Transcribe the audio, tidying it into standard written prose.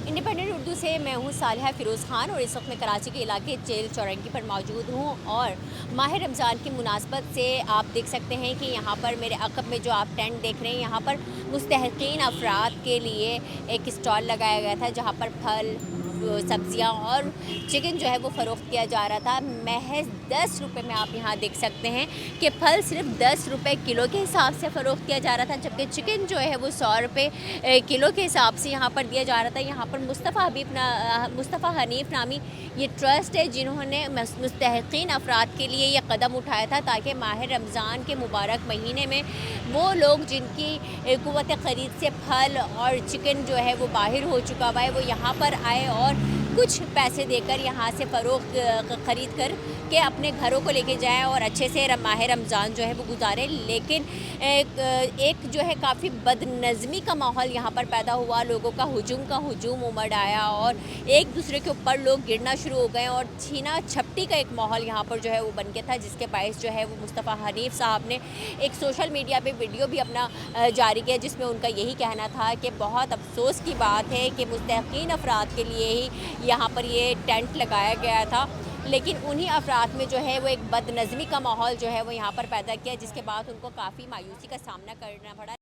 Independent Urdu से मैं हूँ सालिहा फ़िरोज़ ख़ान और इस वक्त मैं कराची के इलाके जेल चौरंगी पर मौजूद हूँ। और माह रमज़ान की मुनासबत से आप देख सकते हैं कि यहाँ पर मेरे अक़ब में जो आप टेंट देख रहे हैं, यहाँ पर मुस्तहक़ीन अफ़राद के लिए एक स्टॉल लगाया गया था, जहाँ पर फल, सब्ज़ियाँ और चिकन जो है वो फ़रोख्त किया जा रहा था। महज़ 10 रुपए में आप यहाँ देख सकते हैं कि फल सिर्फ़ 10 रुपए किलो के हिसाब से फ़रोख्त किया जा रहा था, जबकि चिकन जो है वो 100 रुपए किलो के हिसाब से यहाँ पर दिया जा रहा था। यहाँ पर मुस्तफ़ा हनीफ़ नामी ये ट्रस्ट है, जिन्होंने मुस्तहक़ीन अफ़राद के लिए ये कदम उठाया था, ताकि माह रमज़ान के मुबारक महीने में वो लोग जिनकी क़ुव्वत ख़रीद से फल और चिकन जो है वो बाहिर हो चुका हुआ है, वो यहाँ पर आए और कुछ पैसे देकर यहाँ से ख़रीद कर के अपने घरों को लेके जाएँ और अच्छे से माह रमज़ान जो है वो गुजारें। लेकिन एक जो है काफ़ी बदनज़मी का माहौल यहाँ पर पैदा हुआ, लोगों का हुजूम उमड़ आया और एक दूसरे के ऊपर लोग गिरना शुरू हो गए और छीना झपटी का एक माहौल यहाँ पर जो है वो बन गया था, जिसके बायस जो है वो मुस्तफ़ा हनीफ़ साहब ने एक सोशल मीडिया पे वीडियो भी अपना जारी किया, जिसमें उनका यही कहना था कि बहुत अफ़सोस की बात है कि मुस्तहक़ीन अफ़राद के लिए ही यहाँ पर ये टेंट लगाया गया था, लेकिन उन्हीं अफ़राद में जो है वो एक बदनज़मी का माहौल जो है वो यहाँ पर पैदा किया, जिसके बाद उनको काफ़ी मायूसी का सामना करना पड़ा।